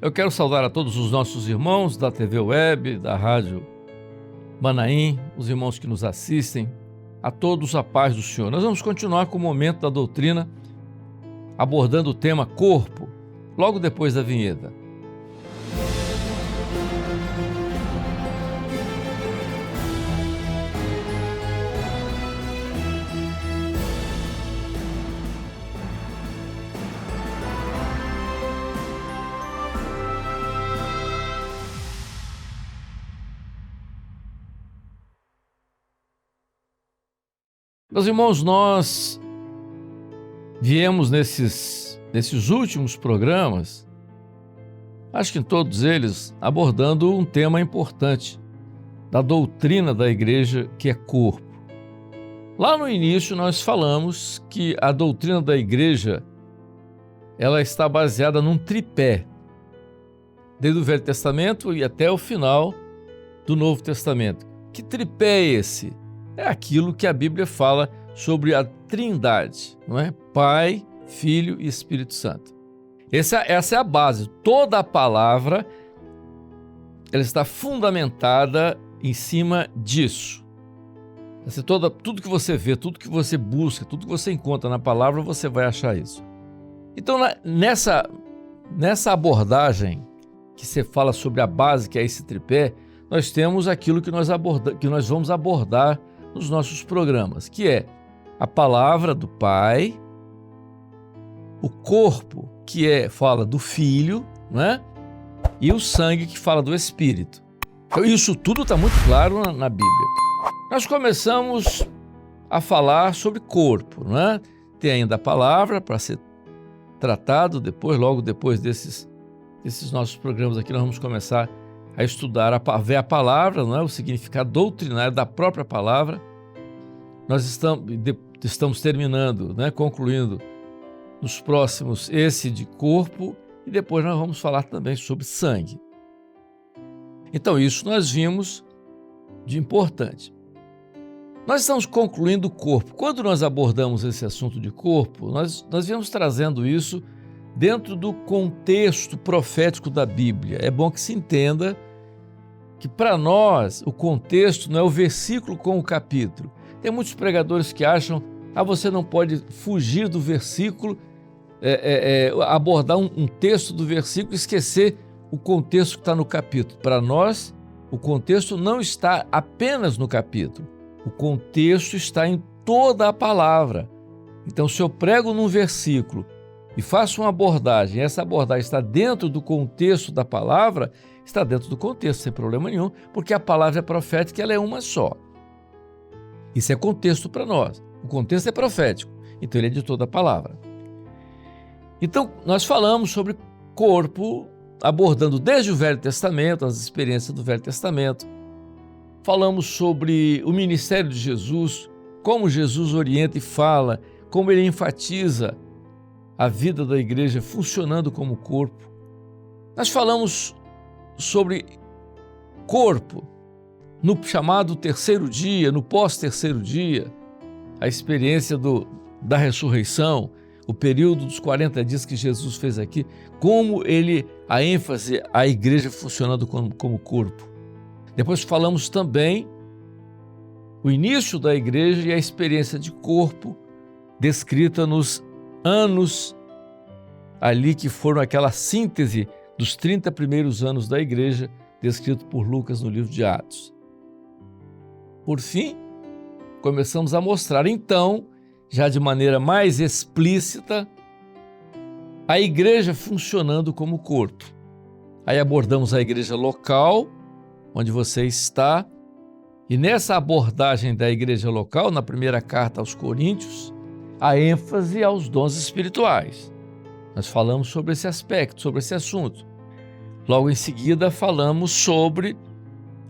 Eu quero saudar a todos os nossos irmãos da TV Web, da Rádio Manaim, os irmãos que nos assistem, a todos a paz do Senhor. Nós vamos continuar com o momento da doutrina, abordando o tema corpo, logo depois da vinheta. Meus irmãos, nós viemos nesses últimos programas, acho que em todos eles, abordando um tema importante da doutrina da igreja, que é corpo. Lá no início nós falamos que a doutrina da igreja, ela está baseada num tripé, desde o Velho Testamento e até o final do Novo Testamento. Que tripé é esse? É aquilo que a Bíblia fala sobre a Trindade, não é? Pai, Filho e Espírito Santo. Essa é a base. Toda a palavra ela está fundamentada em cima disso. Tudo que você vê, tudo que você busca, tudo que você encontra na palavra, você vai achar isso. Então, nessa abordagem que você fala sobre a base, que é esse tripé, nós temos aquilo que nós vamos abordar nos nossos programas, que é a palavra do Pai, o corpo, que fala do Filho, né? E o sangue, que fala do Espírito. Então, isso tudo está muito claro na Bíblia. Nós começamos a falar sobre corpo, né? Tem ainda a palavra para ser tratado logo depois desses nossos programas aqui, nós vamos começar a estudar, a ver a palavra, não é? O significado doutrinário da própria palavra. Nós estamos terminando, né? Concluindo nos próximos esse de corpo, e depois nós vamos falar também sobre sangue. Então isso nós vimos de importante. Nós estamos concluindo o corpo. Quando nós abordamos esse assunto de corpo, nós viemos trazendo isso dentro do contexto profético da Bíblia. É bom que se entenda que para nós o contexto não é o versículo com o capítulo. Tem muitos pregadores que acham que você não pode fugir do versículo, abordar um texto do versículo e esquecer o contexto que está no capítulo. Para nós, o contexto não está apenas no capítulo. O contexto está em toda a palavra. Então, se eu prego num versículo e faço uma abordagem, essa abordagem está dentro do contexto da palavra, está dentro do contexto, sem problema nenhum, porque a palavra é profética, ela é uma só. Isso é contexto para nós. O contexto é profético, então ele é de toda a palavra. Então, nós falamos sobre corpo, abordando desde o Velho Testamento, as experiências do Velho Testamento. Falamos sobre o ministério de Jesus, como Jesus orienta e fala, como ele enfatiza a vida da igreja funcionando como corpo. Nós falamos sobre corpo no chamado terceiro dia, no pós-terceiro dia, a experiência da ressurreição, o período dos 40 dias que Jesus fez aqui, como a ênfase, a igreja funcionando como corpo. Depois falamos também o início da igreja e a experiência de corpo descrita nos anos ali que foram aquela síntese dos 30 primeiros anos da igreja, descrito por Lucas no livro de Atos. Por fim, começamos a mostrar, então, já de maneira mais explícita, a igreja funcionando como corpo. Aí abordamos a igreja local, onde você está, e nessa abordagem da igreja local, na primeira carta aos Coríntios, a ênfase aos dons espirituais. Nós falamos sobre esse aspecto, sobre esse assunto. Logo em seguida falamos sobre,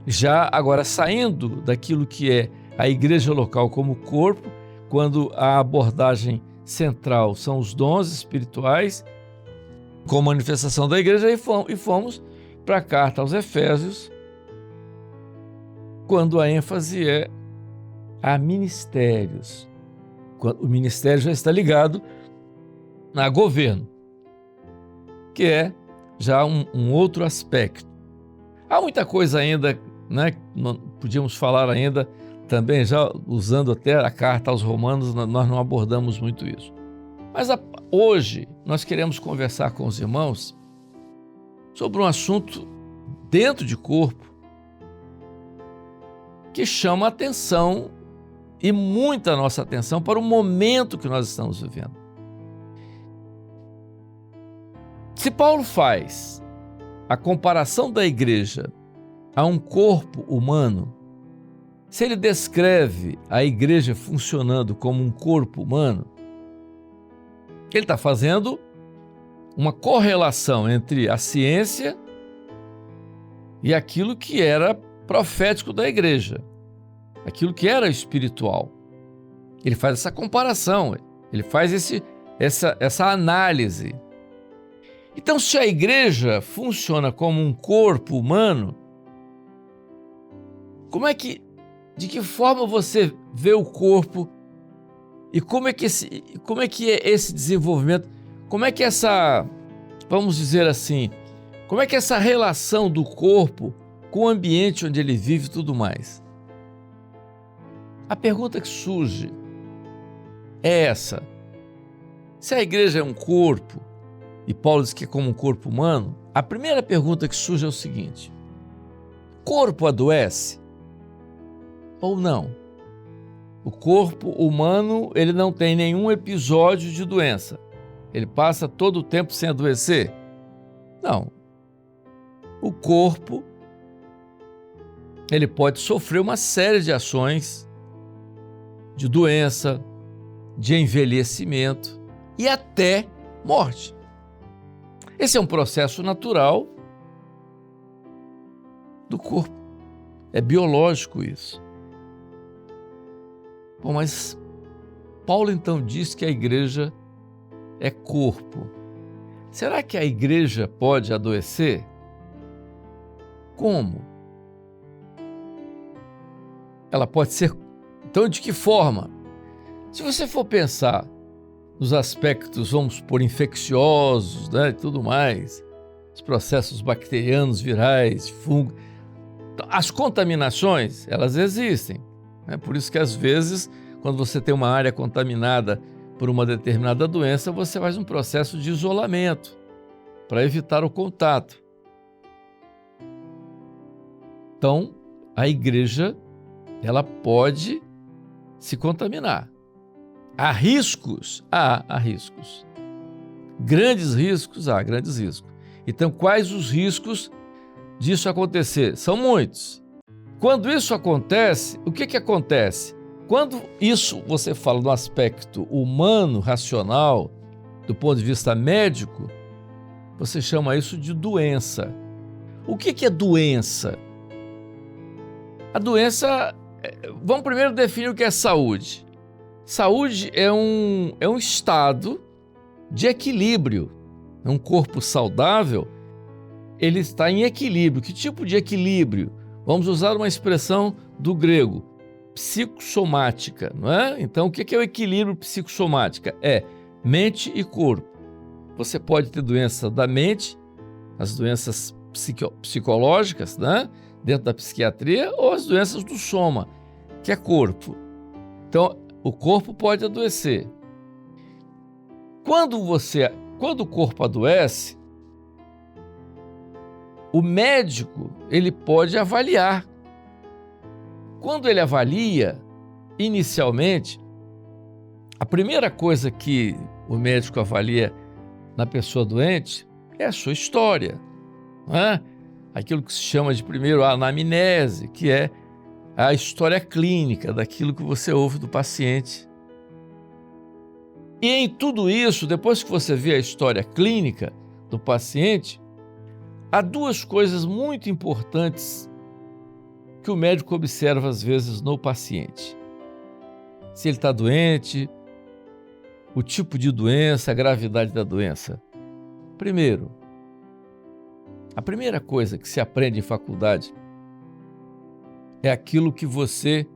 já agora saindo daquilo que é a igreja local como corpo, quando a abordagem central são os dons espirituais, com manifestação da igreja, e fomos para a carta aos Efésios, quando a ênfase é a ministérios. Quando o ministério já está ligado a governo, que é já um outro aspecto. Há muita coisa ainda, né? Podíamos falar ainda também, já usando até a carta aos Romanos, nós não abordamos muito isso. Mas hoje nós queremos conversar com os irmãos sobre um assunto dentro de corpo que chama a atenção e muita nossa atenção para o momento que nós estamos vivendo. Se Paulo faz a comparação da igreja a um corpo humano, se ele descreve a igreja funcionando como um corpo humano, ele está fazendo uma correlação entre a ciência e aquilo que era profético da igreja, aquilo que era espiritual. Ele faz essa comparação, ele faz essa análise. Então, se a igreja funciona como um corpo humano, de que forma você vê o corpo e como é que é esse desenvolvimento? Como é que vamos dizer assim, como é que é essa relação do corpo com o ambiente onde ele vive e tudo mais? A pergunta que surge é essa: se a igreja é um corpo, e Paulo diz que é como um corpo humano, a primeira pergunta que surge é o seguinte: corpo adoece ou não? O corpo humano, ele não tem nenhum episódio de doença. Ele passa todo o tempo sem adoecer? Não. O corpo, ele pode sofrer uma série de ações de doença, de envelhecimento e até morte. Esse é um processo natural do corpo. É biológico isso. Bom, mas Paulo então diz que a igreja é corpo. Será que a igreja pode adoecer? Como? Ela pode ser... Então, de que forma? Se você for pensar nos aspectos, vamos supor, infecciosos, né, e tudo mais, os processos bacterianos, virais, fungos, as contaminações, elas existem. Por isso que, às vezes, quando você tem uma área contaminada por uma determinada doença, você faz um processo de isolamento para evitar o contato. Então, a igreja, ela pode se contaminar. Há riscos? Há riscos. Grandes riscos? Há grandes riscos. Então, quais os riscos disso acontecer? São muitos. Quando isso acontece, o que acontece? Quando isso você fala no aspecto humano, racional, do ponto de vista médico, você chama isso de doença. O que é doença? A doença, vamos primeiro definir o que é saúde. Saúde é um estado de equilíbrio. Um corpo saudável, ele está em equilíbrio. Que tipo de equilíbrio? Vamos usar uma expressão do grego, psicossomática, não é? Então, o que é o equilíbrio psicossomática? É mente e corpo. Você pode ter doença da mente, as doenças psicológicas, né? Dentro da psiquiatria, ou as doenças do soma, que é corpo. Então, o corpo pode adoecer. Quando o corpo adoece, o médico, ele pode avaliar. Quando ele avalia, inicialmente, a primeira coisa que o médico avalia na pessoa doente é a sua história, não é? Aquilo que se chama de primeiro a anamnese, que é a história clínica daquilo que você ouve do paciente. E em tudo isso, depois que você vê a história clínica do paciente, há duas coisas muito importantes que o médico observa às vezes no paciente. Se ele está doente, o tipo de doença, a gravidade da doença. Primeiro, a primeira coisa que se aprende em faculdade é aquilo que você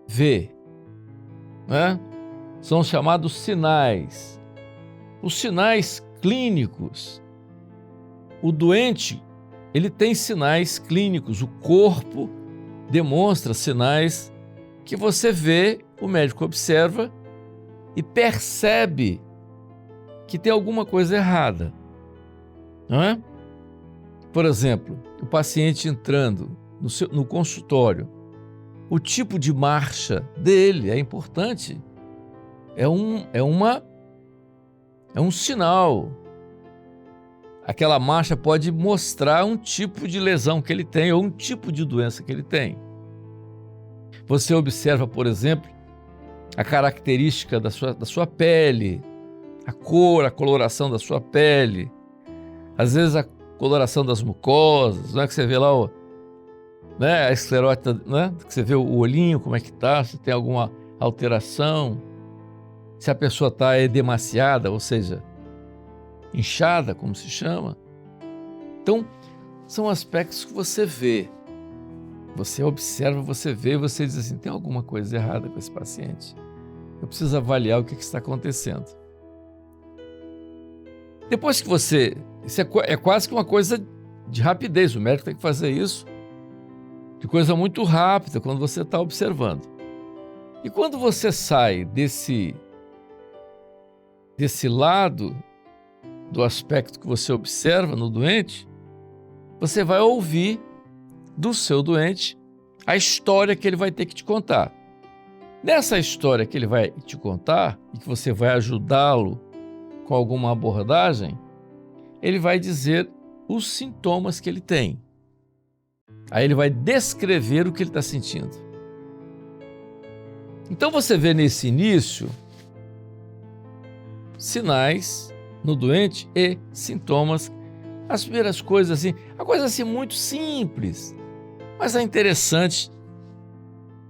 vê, né? São chamados sinais. Os sinais clínicos o doente, ele tem sinais clínicos, o corpo demonstra sinais que você vê, o médico observa e percebe que tem alguma coisa errada, não é? Por exemplo, o paciente entrando no consultório, o tipo de marcha dele é importante, é um sinal. Aquela marcha pode mostrar um tipo de lesão que ele tem ou um tipo de doença que ele tem. Você observa, por exemplo, a característica da sua pele, a cor, a coloração da sua pele, às vezes a coloração das mucosas, não é que você vê lá a esclerótida, né? Que você vê o olhinho, como é que está, se tem alguma alteração, se a pessoa está edemaciada, ou seja, inchada, como se chama. Então, são aspectos que você vê, você observa, você vê, você diz assim, tem alguma coisa errada com esse paciente. Eu preciso avaliar o que está acontecendo. Depois que isso é quase que uma coisa de rapidez, o médico tem que fazer isso de coisa muito rápida quando você está observando. E quando você sai desse lado do aspecto que você observa no doente, você vai ouvir do seu doente a história que ele vai ter que te contar. Nessa história que ele vai te contar e que você vai ajudá-lo com alguma abordagem, ele vai dizer os sintomas que ele tem. Aí ele vai descrever o que ele está sentindo. Então você vê nesse início sinais no doente e sintomas. As primeiras coisas assim, a coisa assim muito simples, mas é interessante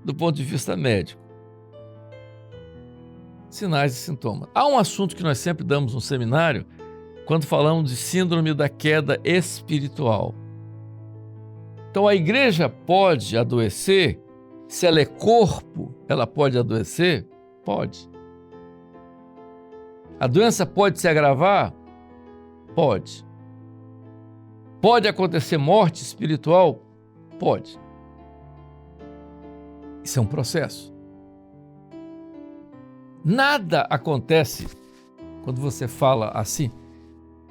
do ponto de vista médico. Sinais e sintomas. Há um assunto que nós sempre damos no seminário quando falamos de síndrome da queda espiritual. Então a igreja pode adoecer, se ela é corpo, ela pode adoecer? Pode. A doença pode se agravar? Pode. Pode acontecer morte espiritual? Pode. Isso é um processo. Nada acontece quando você fala assim,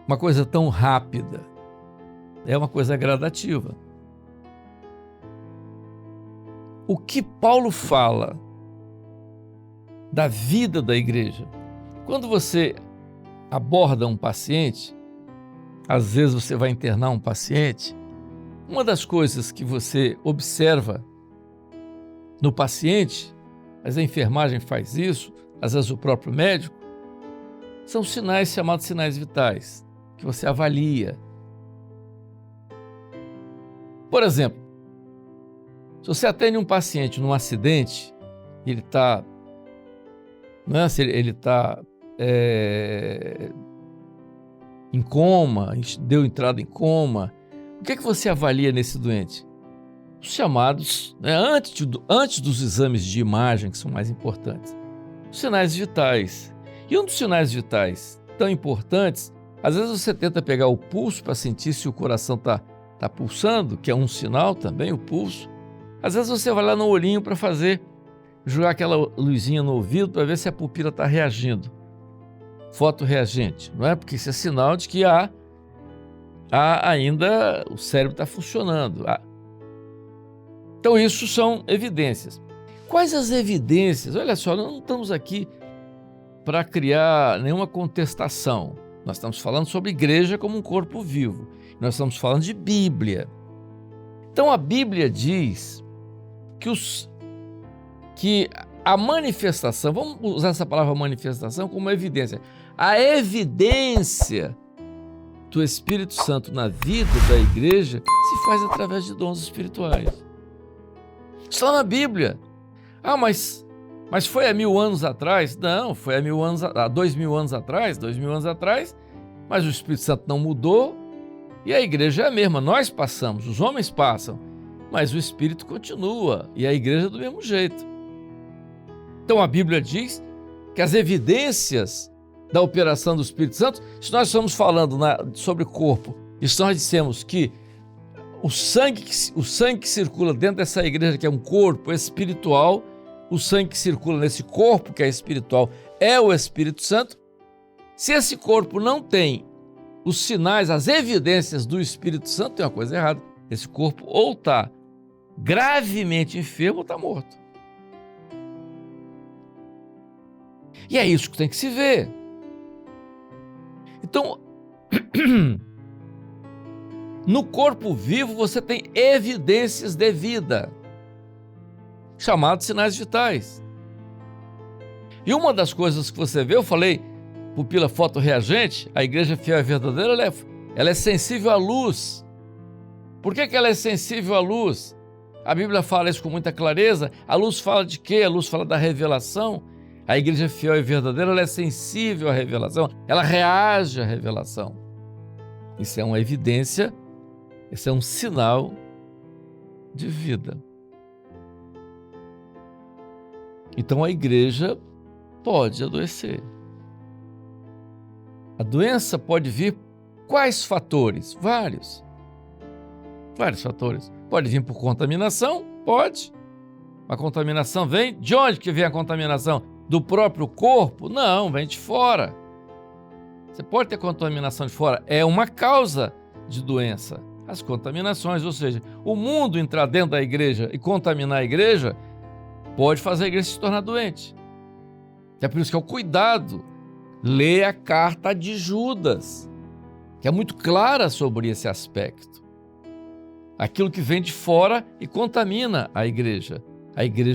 uma coisa tão rápida. É uma coisa gradativa. O que Paulo fala da vida da igreja, quando você aborda um paciente, às vezes você vai internar um paciente, uma das coisas que você observa no paciente, mas a enfermagem faz isso, às vezes o próprio médico, são sinais chamados sinais vitais, que você avalia. Por exemplo, se você atende um paciente num acidente, ele está em coma, deu entrada em coma, o que é que você avalia nesse doente? Os chamados, antes dos exames de imagem, que são mais importantes, os sinais vitais. E um dos sinais vitais tão importantes, às vezes você tenta pegar o pulso para sentir se o coração está pulsando, que é um sinal também, o pulso. Às vezes você vai lá no olhinho para jogar aquela luzinha no ouvido para ver se a pupila está reagindo. Fotorreagente, não é? Porque isso é sinal de que ainda o cérebro está funcionando. Então isso são evidências. Quais as evidências? Olha só, nós não estamos aqui para criar nenhuma contestação. Nós estamos falando sobre igreja como um corpo vivo. Nós estamos falando de Bíblia. Então a Bíblia diz que a manifestação, vamos usar essa palavra manifestação como evidência. A evidência do Espírito Santo na vida da igreja se faz através de dons espirituais. Isso está na Bíblia. Mas foi há 1000 anos atrás? Não, foi há 2000 anos atrás, mas o Espírito Santo não mudou e a igreja é a mesma. Nós passamos, os homens passam, mas o Espírito continua e a igreja é do mesmo jeito. Então a Bíblia diz que as evidências da operação do Espírito Santo, se nós estamos falando sobre corpo, E se nós dissemos que o sangue que circula dentro dessa igreja, que é um corpo espiritual, o sangue que circula nesse corpo, que é espiritual, é o Espírito Santo. Se esse corpo não tem os sinais, as evidências do Espírito Santo, tem uma coisa errada. Esse corpo ou está gravemente enfermo ou está morto. E é isso que tem que se ver. Então, no corpo vivo você tem evidências de vida, chamados sinais vitais. E uma das coisas que você vê, eu falei, pupila fotorreagente, a igreja fiel e verdadeira, ela é sensível à luz. Por que ela é sensível à luz? A Bíblia fala isso com muita clareza. A luz fala de quê? A luz fala da revelação. A igreja fiel e verdadeira, ela é sensível à revelação, ela reage à revelação. Isso é uma evidência, isso é um sinal de vida. Então a igreja pode adoecer. A doença pode vir quais fatores? Vários fatores. Pode vir por contaminação? Pode. A contaminação vem de onde que vem a contaminação? Do próprio corpo? Não, vem de fora. Você pode ter contaminação de fora, é uma causa de doença. As contaminações, ou seja, o mundo entrar dentro da igreja e contaminar a igreja, pode fazer a igreja se tornar doente. É por isso que é o cuidado. Leia a carta de Judas, que é muito clara sobre esse aspecto. Aquilo que vem de fora e contamina a igreja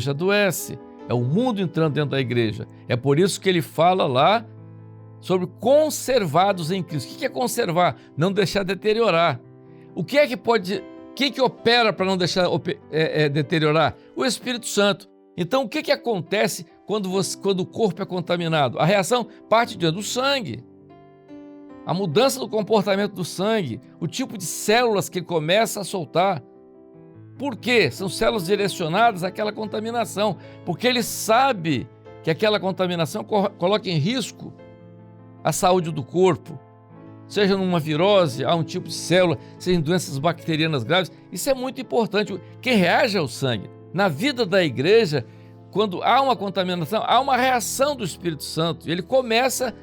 adoece. É o mundo entrando dentro da igreja. É por isso que ele fala lá sobre conservados em Cristo. O que é conservar? Não deixar deteriorar. O que é que pode... O que opera para não deixar deteriorar? O Espírito Santo. Então, o que acontece quando o corpo é contaminado? A reação parte do sangue. A mudança do comportamento do sangue, o tipo de células que ele começa a soltar. Por quê? São células direcionadas àquela contaminação, porque ele sabe que aquela contaminação coloca em risco a saúde do corpo, seja numa virose, há um tipo de célula, seja em doenças bacterianas graves. Isso é muito importante. Quem reage ao sangue? Na vida da igreja, quando há uma contaminação, há uma reação do Espírito Santo. Ele começa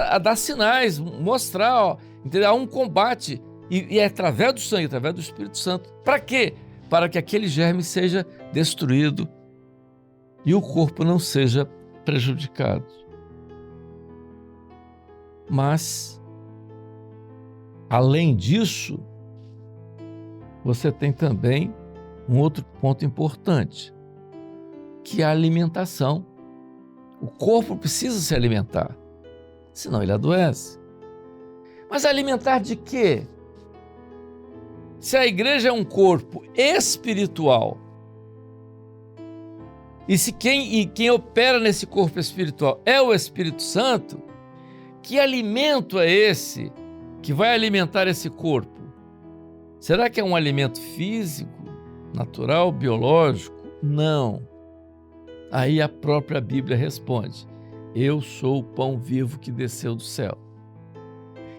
a dar sinais, mostrar, entendeu? Há um combate. E é através do sangue, através do Espírito Santo. Para quê? Para que aquele germe seja destruído e o corpo não seja prejudicado. Mas, além disso, você tem também um outro ponto importante, que é a alimentação. O corpo precisa se alimentar, senão ele adoece. Mas alimentar de quê? Se a igreja é um corpo espiritual, e quem opera nesse corpo espiritual é o Espírito Santo, que alimento é esse que vai alimentar esse corpo? Será que é um alimento físico, natural, biológico? Não. Aí a própria Bíblia responde: eu sou o pão vivo que desceu do céu.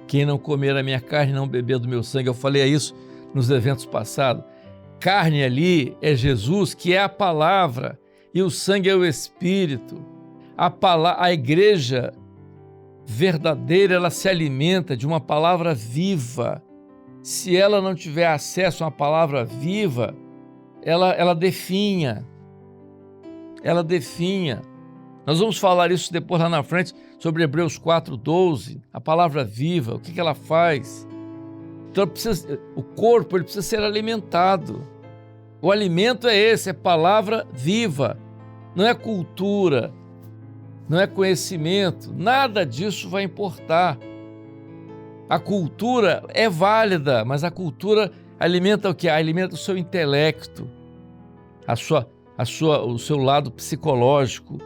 Quem não comer a minha carne e não beber do meu sangue, eu falei isso nos eventos passados. Carne ali é Jesus, que é a palavra, e o sangue é o Espírito. A igreja verdadeira, ela se alimenta de uma palavra viva. Se ela não tiver acesso a uma palavra viva, ela definha. Ela definha. Nós vamos falar isso depois lá na frente, sobre Hebreus 4:12, a palavra viva, o que ela faz. Então o corpo ele precisa ser alimentado. O alimento é esse, é palavra viva. Não é cultura, não é conhecimento, nada disso vai importar. A cultura é válida, mas a cultura alimenta o quê? Alimenta o seu intelecto, o seu lado psicológico.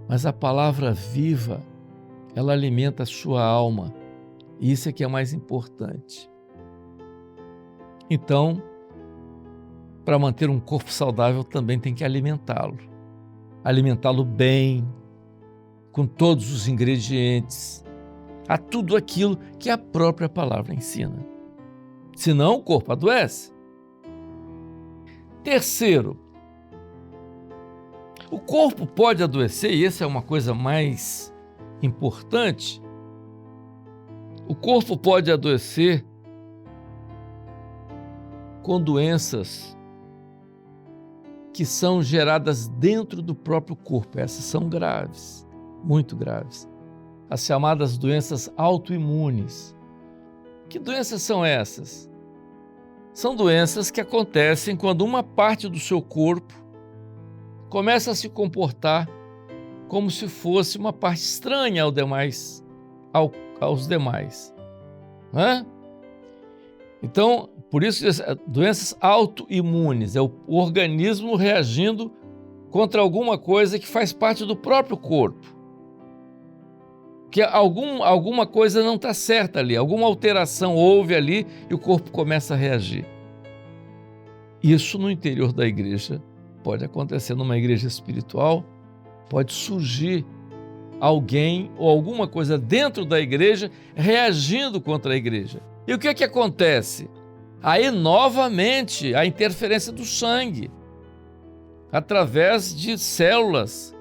Mas a palavra viva, ela alimenta a sua alma. E isso é que é mais importante. Então, para manter um corpo saudável, também tem que alimentá-lo. Alimentá-lo bem, com todos os ingredientes, a tudo aquilo que a própria palavra ensina. Senão o corpo adoece. Terceiro, o corpo pode adoecer, e essa é uma coisa mais importante, o corpo pode adoecer com doenças que são geradas dentro do próprio corpo. Essas são graves, muito graves. As chamadas doenças autoimunes. Que doenças são essas? São doenças que acontecem quando uma parte do seu corpo começa a se comportar como se fosse uma parte estranha aos demais. Né? Então, por isso, doenças autoimunes é o organismo reagindo contra alguma coisa que faz parte do próprio corpo. Que alguma coisa não está certa ali, alguma alteração houve ali e o corpo começa a reagir. Isso no interior da igreja pode acontecer, numa igreja espiritual, pode surgir alguém ou alguma coisa dentro da igreja reagindo contra a igreja. E o que é que acontece? Aí, novamente, a interferência do sangue, através de células,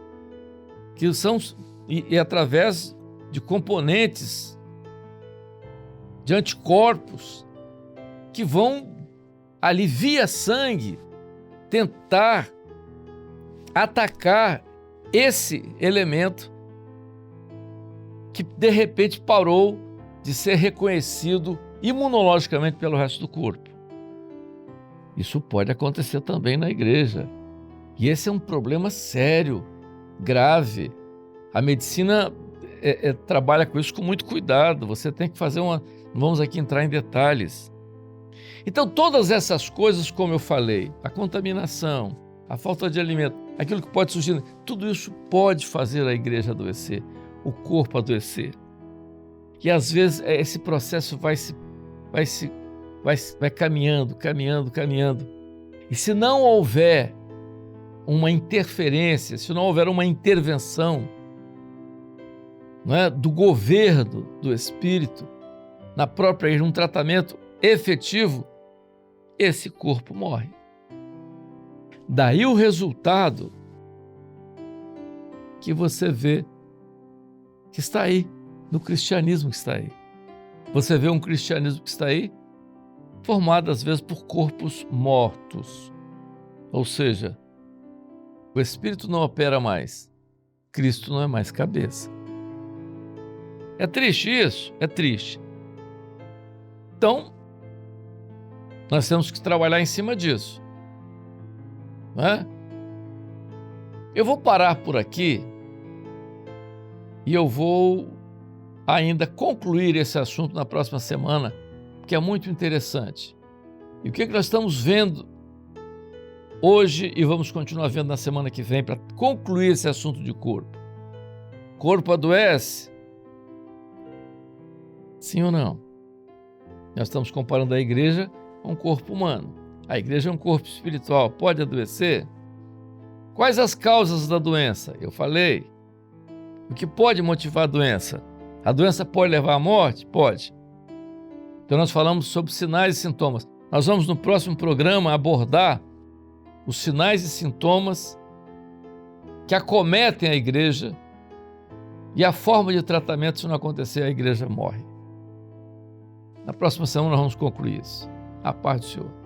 que são, e através de componentes, de anticorpos, que vão ali via sangue tentar atacar esse elemento que de repente parou de ser reconhecido imunologicamente pelo resto do corpo. Isso pode acontecer também na igreja. E esse é um problema sério, grave. A medicina trabalha com isso com muito cuidado. Você tem que fazer não vamos aqui entrar em detalhes. Então, todas essas coisas, como eu falei, a contaminação, a falta de alimento, aquilo que pode surgir, tudo isso pode fazer a igreja adoecer, o corpo adoecer. E às vezes esse processo vai caminhando. E se não houver uma interferência, se não houver uma intervenção, não é, do governo do Espírito, na própria igreja, um tratamento efetivo, esse corpo morre. Daí o resultado que você vê que está aí, no cristianismo que está aí. Você vê um cristianismo que está aí, formado às vezes por corpos mortos. Ou seja, o Espírito não opera mais, Cristo não é mais cabeça. É triste isso? É triste. Então, nós temos que trabalhar em cima disso. Né? Eu vou parar por aqui e eu vou ainda concluir esse assunto na próxima semana, que é muito interessante. E o que nós estamos vendo hoje e vamos continuar vendo na semana que vem para concluir esse assunto de corpo? Corpo adoece? Sim ou não? Nós estamos comparando a igreja com o corpo humano. A igreja é um corpo espiritual, pode adoecer? Quais as causas da doença? Eu falei. O que pode motivar a doença? A doença pode levar à morte? Pode. Então nós falamos sobre sinais e sintomas. Nós vamos no próximo programa abordar os sinais e sintomas que acometem a igreja e a forma de tratamento. Se não acontecer, a igreja morre. Na próxima semana nós vamos concluir isso. A paz do Senhor.